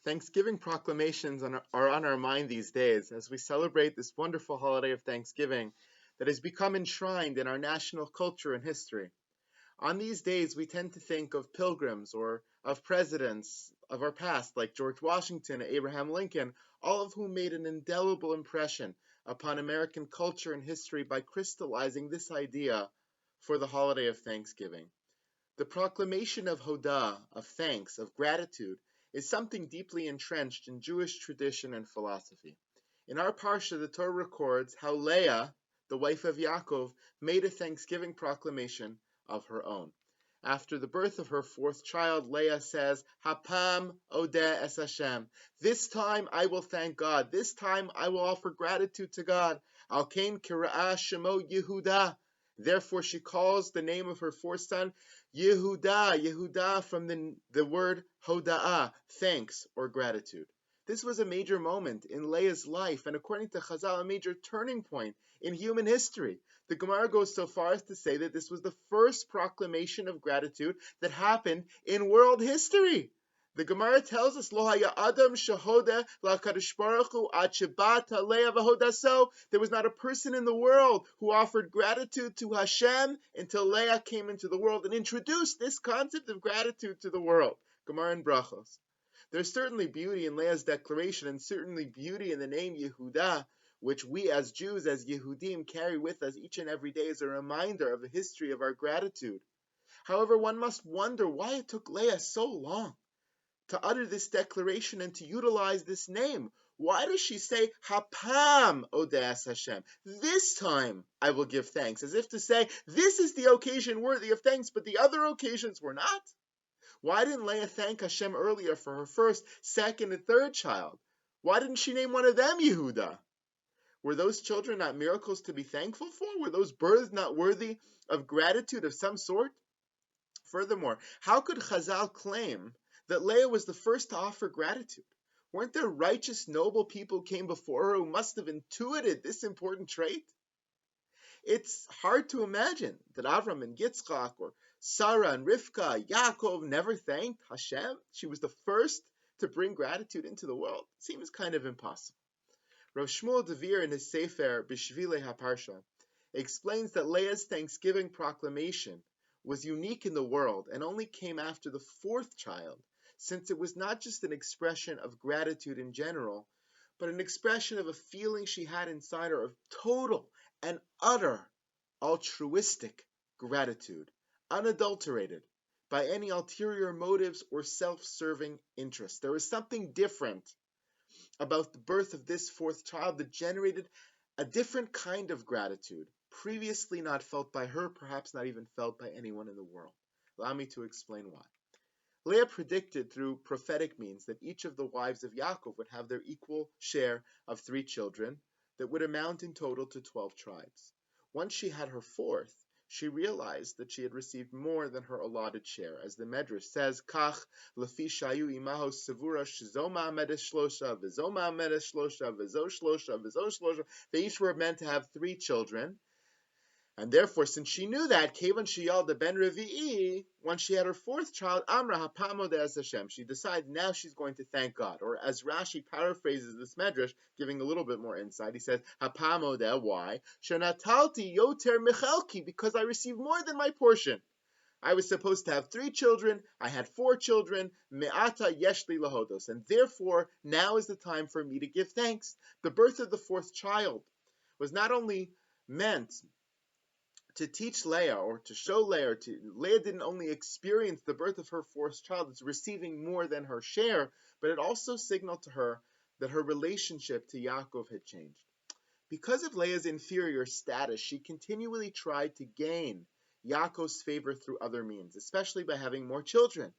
Thanksgiving proclamations are on our mind these days as we celebrate this wonderful holiday of Thanksgiving that has become enshrined in our national culture and history. On these days, we tend to think of pilgrims or of presidents of our past, like George Washington and Abraham Lincoln, all of whom made an indelible impression upon American culture and history by crystallizing this idea for the holiday of Thanksgiving. The proclamation of Hodah, of thanks, of gratitude, is something deeply entrenched in Jewish tradition and philosophy. In our Parsha, the Torah records how Leah, the wife of Yaakov, made a thanksgiving proclamation of her own. After the birth of her fourth child, Leah says, Hapam odeh es Hashem. This time I will thank God. This time I will offer gratitude to God. Al kain kira'ah shemo Yehudah. Therefore she calls the name of her fourth son Yehudah, Yehudah from the word Hoda'ah, thanks or gratitude. This was a major moment in Leah's life, and according to Chazal, a major turning point in human history. The Gemara goes so far as to say that this was the first proclamation of gratitude that happened in world history. The Gemara tells us, Lo haya adam shehoda la'kadosh baruch hu ad shebat Leah v'hodaso. There was not a person in the world who offered gratitude to Hashem until Leah came into the world and introduced this concept of gratitude to the world. Gemara and Brachos. There's certainly beauty in Leah's declaration and certainly beauty in the name Yehudah, which we as Jews, as Yehudim, carry with us each and every day as a reminder of the history of our gratitude. However, one must wonder why it took Leah so long to utter this declaration and to utilize this name. Why does she say, Hapam odeas Hashem? This time I will give thanks, as if to say, this is the occasion worthy of thanks, but the other occasions were not. Why didn't Leah thank Hashem earlier for her first, second, and third child? Why didn't she name one of them Yehudah? Were those children not miracles to be thankful for? Were those births not worthy of gratitude of some sort? Furthermore, how could Chazal claim that Leah was the first to offer gratitude? Weren't there righteous, noble people who came before her who must have intuited this important trait? It's hard to imagine that Avram and Yitzchak or Sarah and Rivka, Yaakov never thanked Hashem. She was the first to bring gratitude into the world. It seems kind of impossible. Rav Shmuel Devere in his Sefer B'Shvilei HaParsha explains that Leah's Thanksgiving proclamation was unique in the world and only came after the fourth child, since it was not just an expression of gratitude in general, but an expression of a feeling she had inside her of total and utter altruistic gratitude, unadulterated by any ulterior motives or self-serving interests. There was something different about the birth of this fourth child that generated a different kind of gratitude, previously not felt by her, perhaps not even felt by anyone in the world. Allow me to explain why. Leah predicted through prophetic means that each of the wives of Yaakov would have their equal share of 3 children that would amount in total to 12 tribes. Once she had her fourth, she realized that she had received more than her allotted share. As the Medrash says, Kach lefi shayu imaho sevura shzo ma'amedes shlosha, v'zo ma'amedes shlosha, v'zo shlosha, v'zo shlosha. They each were meant to have 3 children. And therefore, since she knew that, Kevan Shiyalda ben Revi'i, once she had her fourth child, Amra Hapamo de'ez Hashem, she decided now she's going to thank God. Or as Rashi paraphrases this medrash, giving a little bit more insight, he says, Hapamo de, why? Shanatalti yoter michelki, because I received more than my portion. I was supposed to have 3 children, I had 4 children, me'ata yeshli lahodos, and therefore, now is the time for me to give thanks. The birth of the fourth child was not only meant to teach Leah or to show Leah, Leah didn't only experience the birth of her fourth child as receiving more than her share, but it also signaled to her that her relationship to Yaakov had changed. Because of Leah's inferior status, she continually tried to gain Yaakov's favor through other means, especially by having more children,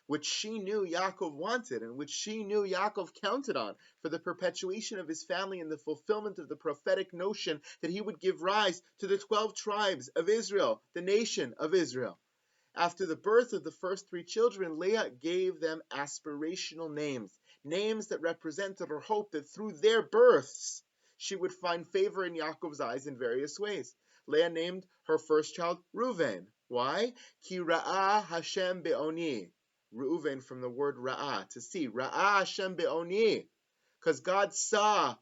which she knew Yaakov wanted and which she knew Yaakov counted on for the perpetuation of his family and the fulfillment of the prophetic notion that he would give rise to the 12 tribes of Israel, the nation of Israel. After the birth of the first 3 children, Leah gave them aspirational names, names that represented her hope that through their births she would find favor in Yaakov's eyes in various ways. Leah named her first child Reuven. Why? Ki ra'ah Hashem be'oni. Reuven from the word ra'ah, to see. Ra'ah Hashem be'oni, because God saw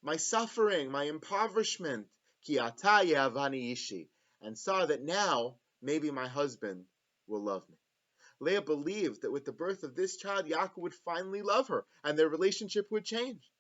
my suffering, my impoverishment. Ki ata yehavani ishi, and saw that now maybe my husband will love me. Leah believed that with the birth of this child, Yaakov would finally love her, and their relationship would change.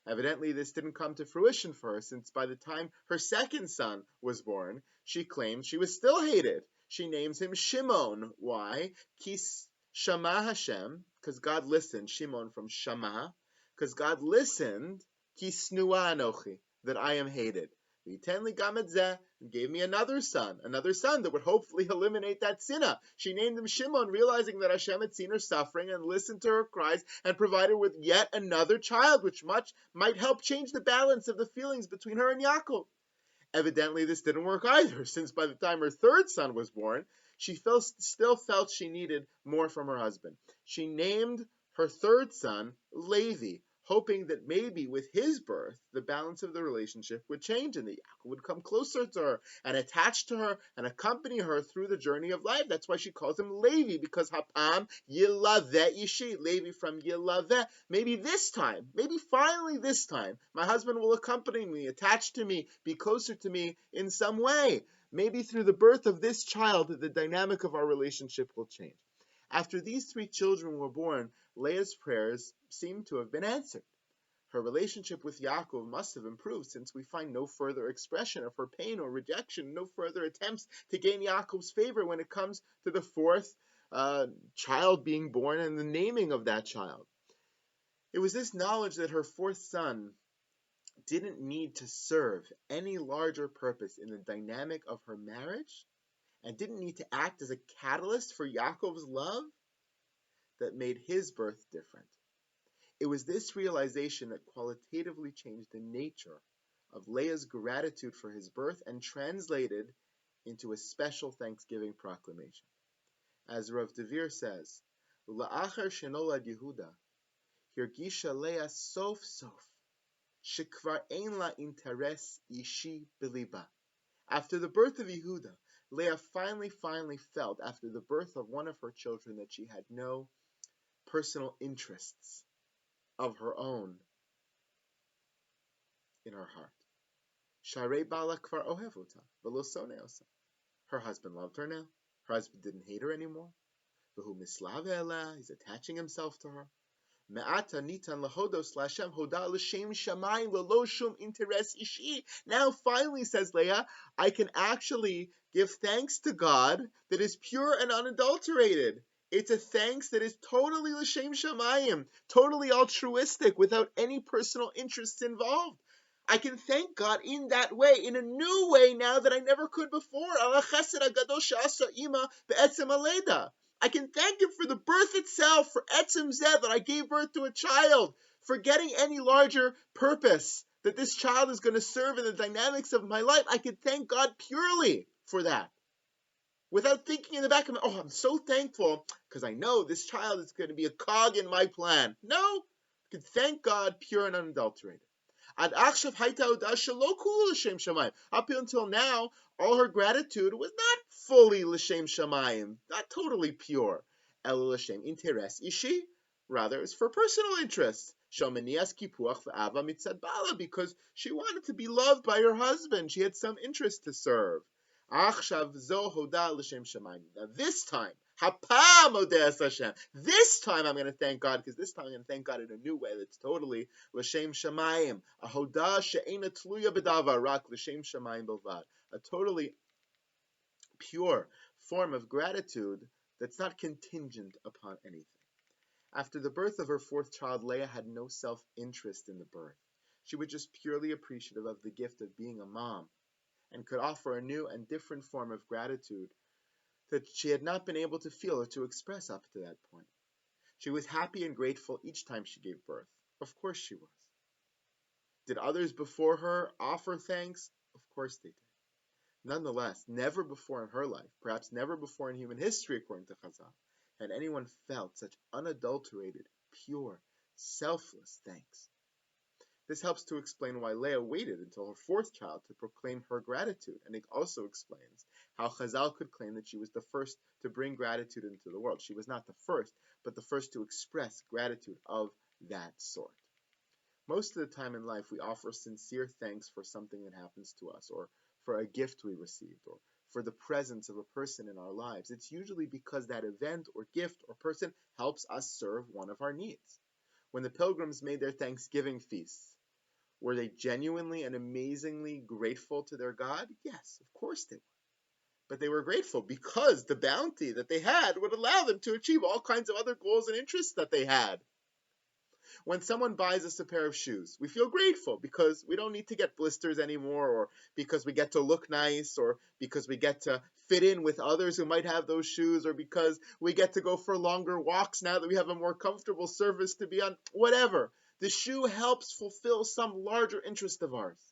Evidently, this didn't come to fruition for her, since by the time her second son was born, she claimed she was still hated. She names him Shimon. Why? Kis Shama Hashem, because God listened. Shimon from Shama, because God listened. Kisnua Anochi, that I am hated. V'yiten gam et zeh, and gave me another son that would hopefully eliminate that sinna. She named him Shimon, realizing that Hashem had seen her suffering and listened to her cries and provided her with yet another child, which much might help change the balance of the feelings between her and Yaakov. Evidently, this didn't work either, since by the time her third son was born, she still felt she needed more from her husband. She named her third son Levi, hoping that maybe with his birth, the balance of the relationship would change and that Yaakov would come closer to her and attach to her and accompany her through the journey of life. That's why she calls him Levi, because Hapam Yilaveh Ishi, Levi from Yilaveh. Maybe this time, maybe finally this time, my husband will accompany me, attach to me, be closer to me in some way. Maybe through the birth of this child, the dynamic of our relationship will change. After these three children were born, Leah's prayers seem to have been answered. Her relationship with Yaakov must have improved, since we find no further expression of her pain or rejection, no further attempts to gain Yaakov's favor when it comes to the fourth child being born and the naming of that child. It was this knowledge that her fourth son didn't need to serve any larger purpose in the dynamic of her marriage and didn't need to act as a catalyst for Yaakov's love that made his birth different. It was this realization that qualitatively changed the nature of Leah's gratitude for his birth and translated into a special Thanksgiving proclamation. As Rav Devir says, La'achar shenolad Yehuda, hirgisha Leah sof sof, shekvar ein la interes ishi beliba. After the birth of Yehuda, Leah finally felt, after the birth of one of her children, that she had no personal interests of her own in her heart. Sharei bala kvar ohev ota, v'lo soneh osa. Her husband loved her now. Her husband didn't hate her anymore. V'hu mislav eleh, he's attaching himself to her. Me'ata nitan lahodos la'Hashem hoda l'shem shamayim l'lo shum interes ishi. Now finally, says Leah, I can actually give thanks to God that is pure and unadulterated. It's a thanks that is totally l'shem shamayim, totally altruistic, without any personal interests involved. I can thank God in that way, in a new way now that I never could before. Ala chesed hagadol she'asa ima be'etzem haleda. I can thank him for the birth itself, for etzem zeh, that I gave birth to a child, forgetting any larger purpose that this child is going to serve in the dynamics of my life. I can thank God purely for that, without thinking in the back of my, I'm so thankful because I know this child is going to be a cog in my plan. No, I can thank God pure and unadulterated. Up until now, all her gratitude was not fully l'shem shamayim, not totally pure. El l'shem interes ishi, rather it's for personal interest. Because she wanted to be loved by her husband. She had some interest to serve. Now this time, this time I'm going to thank God, because this time I'm going to thank God in a new way that's totally l'shem shamayim. A hoda she'ena tluya b'davar, rak l'shem shamayim bilvad. A totally pure form of gratitude that's not contingent upon anything. After the birth of her fourth child, Leah had no self-interest in the birth. She was just purely appreciative of the gift of being a mom, and could offer a new and different form of gratitude that she had not been able to feel or to express up to that point. She was happy and grateful each time she gave birth. Of course she was. Did others before her offer thanks? Of course they did. Nonetheless, never before in her life, perhaps never before in human history, according to Chazal, had anyone felt such unadulterated, pure, selfless thanks. This helps to explain why Leah waited until her fourth child to proclaim her gratitude, and it also explains how Chazal could claim that she was the first to bring gratitude into the world. She was not the first, but the first to express gratitude of that sort. Most of the time in life, we offer sincere thanks for something that happens to us, or for a gift we received, or for the presence of a person in our lives. It's usually because that event or gift or person helps us serve one of our needs. When the pilgrims made their Thanksgiving feasts, were they genuinely and amazingly grateful to their God? Yes, of course they were. But they were grateful because the bounty that they had would allow them to achieve all kinds of other goals and interests that they had. When someone buys us a pair of shoes, we feel grateful because we don't need to get blisters anymore, or because we get to look nice, or because we get to fit in with others who might have those shoes, or because we get to go for longer walks now that we have a more comfortable surface to be on. Whatever. The shoe helps fulfill some larger interest of ours.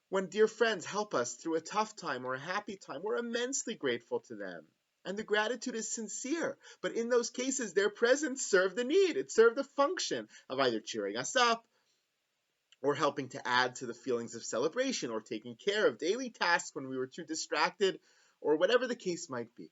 When dear friends help us through a tough time or a happy time, we're immensely grateful to them. And the gratitude is sincere. But in those cases, their presence served the need. It served the function of either cheering us up, or helping to add to the feelings of celebration, or taking care of daily tasks when we were too distracted, or whatever the case might be.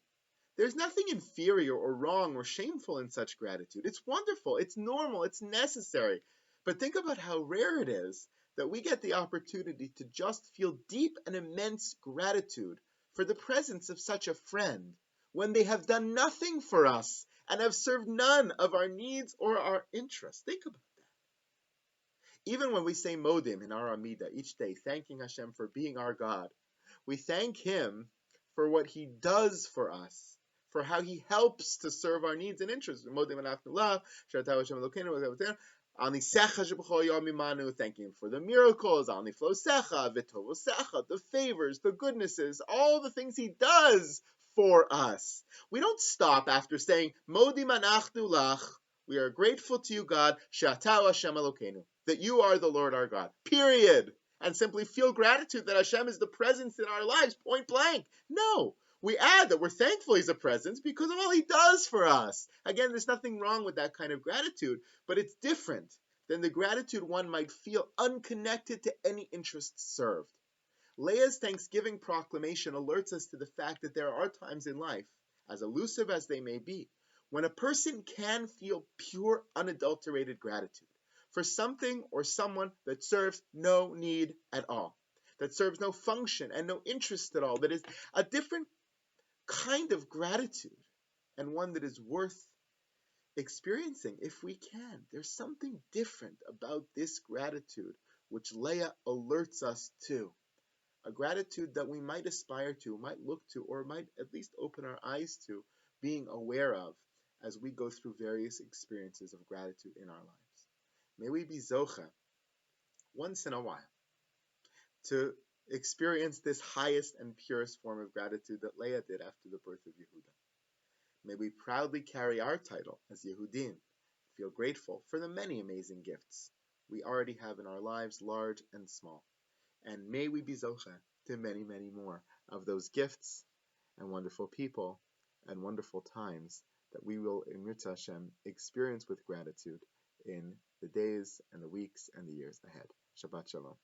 There's nothing inferior or wrong or shameful in such gratitude. It's wonderful, it's normal, it's necessary. But think about how rare it is that we get the opportunity to just feel deep and immense gratitude for the presence of such a friend when they have done nothing for us and have served none of our needs or our interests. Think about that. Even when we say Modim in our Amidah each day, thanking Hashem for being our God, we thank Him for what He does for us, for how He helps to serve our needs and interests. Thanking Him for the miracles, the favors, the goodnesses, all the things He does for us. We don't stop after saying, Modim anachnu lach, we are grateful to you, God, Shatau Hashem Elokeinu, that you are the Lord our God, period. And simply feel gratitude that Hashem is the presence in our lives, point blank. No, we add that we're thankful He's a presence because of all He does for us. Again, there's nothing wrong with that kind of gratitude, but it's different than the gratitude one might feel unconnected to any interest served. Leah's Thanksgiving proclamation alerts us to the fact that there are times in life, as elusive as they may be, when a person can feel pure, unadulterated gratitude for something or someone that serves no need at all, that serves no function and no interest at all, that is a different kind of gratitude, and one that is worth experiencing if we can. There's something different about this gratitude which Leah alerts us to. A gratitude that we might aspire to, might look to, or might at least open our eyes to being aware of as we go through various experiences of gratitude in our lives. May we be zocha, once in a while, to experience this highest and purest form of gratitude that Leah did after the birth of Yehuda. May we proudly carry our title as Yehudim, feel grateful for the many amazing gifts we already have in our lives, large and small. And may we be zocha to many, many more of those gifts and wonderful people and wonderful times that we will, in Mirza Hashem, experience with gratitude in the days and the weeks and the years ahead. Shabbat Shalom.